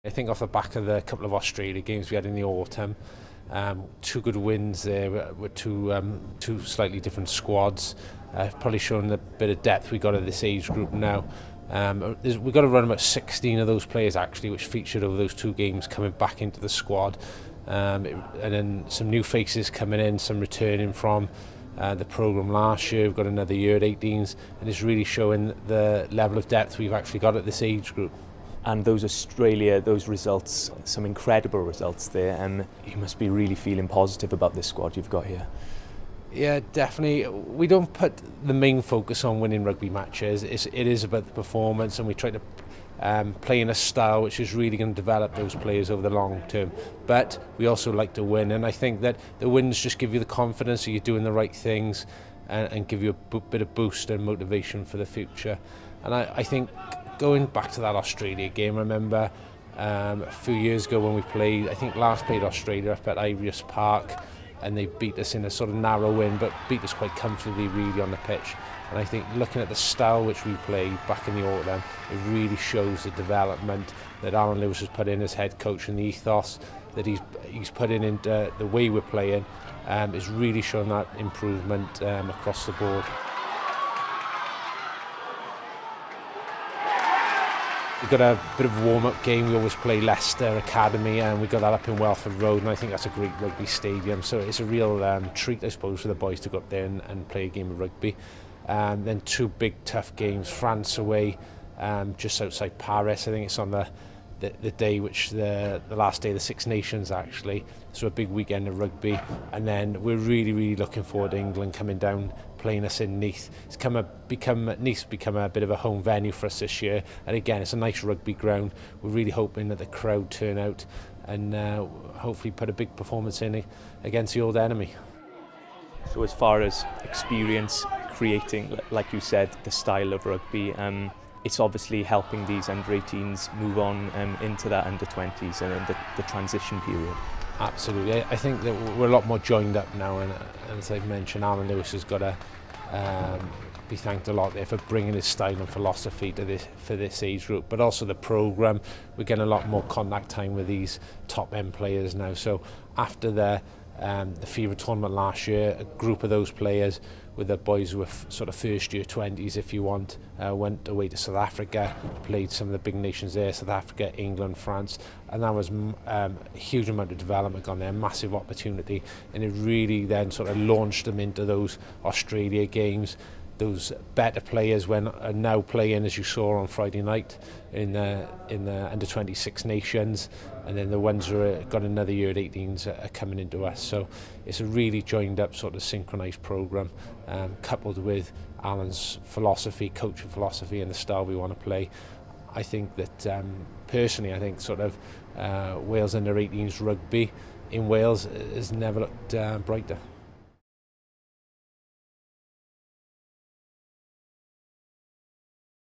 I think off the back of the couple of Australia games we had in the autumn, two good wins there with two slightly different squads. Probably showing the bit of depth we got at this age group now. We've got to run about 16 of those players actually, which featured over those two games coming back into the squad. And then some new faces coming in, some returning from the programme last year. We've got another year at 18s, and it's really showing the level of depth we've actually got at this age group. And those Australia, those results, some incredible results there, and you must be really feeling positive about this squad you've got here. Yeah, definitely. We don't put the main focus on winning rugby matches. It is about the performance, and we try to play in a style which is really going to develop those players over the long term. But we also like to win, and I think that the wins just give you the confidence that you're doing the right things and give you a bit of boost and motivation for the future. And I think going back to that Australia game, I remember a few years ago when we played, I think last played Australia up at Ivorius Park, and they beat us in a sort of narrow win, but beat us quite comfortably really on the pitch. And I think looking at the style which we played back in the autumn, it really shows the development that Alan Lewis has put in as head coach, and the ethos that he's put in into the way we're playing is really showing that improvement across the board. We've got a bit of a warm-up game. We always play Leicester Academy, and we got that up in Welford Road, and I think that's a great rugby stadium. So it's a real treat, I suppose, for the boys to go up there and play a game of rugby. Then two big tough games, France away, just outside Paris. I think it's on the day which the last day of the Six Nations actually. So a big weekend of rugby, and then we're really looking forward to England coming down, playing us in Nice. Nice become a bit of a home venue for us this year, and again it's a nice rugby ground. We're really hoping that the crowd turn out and hopefully put a big performance in against the old enemy. So as far as experience creating, like you said, the style of rugby, it's obviously helping these under-18s move on into that under-20s and the transition period. Absolutely. I think that we're a lot more joined up now, and as I've mentioned, Alan Lewis has got to be thanked a lot there for bringing his style and philosophy to for this age group, but also the programme. We're getting a lot more contact time with these top end players now. So after the Fever tournament last year, a group of those players with the boys who were sort of first year 20s if you want, went away to South Africa, played some of the big nations there, South Africa, England, France, and that was a huge amount of development gone there, massive opportunity, and it really then sort of launched them into those Australia games. Those better players are now playing, as you saw on Friday night, in the under 26 nations, and then the ones who got another year at 18s are coming into us. So it's a really joined up sort of synchronised programme, coupled with Alan's philosophy, coaching philosophy, and the style we want to play. I think that personally, I think sort of Wales under 18s rugby in Wales has never looked brighter.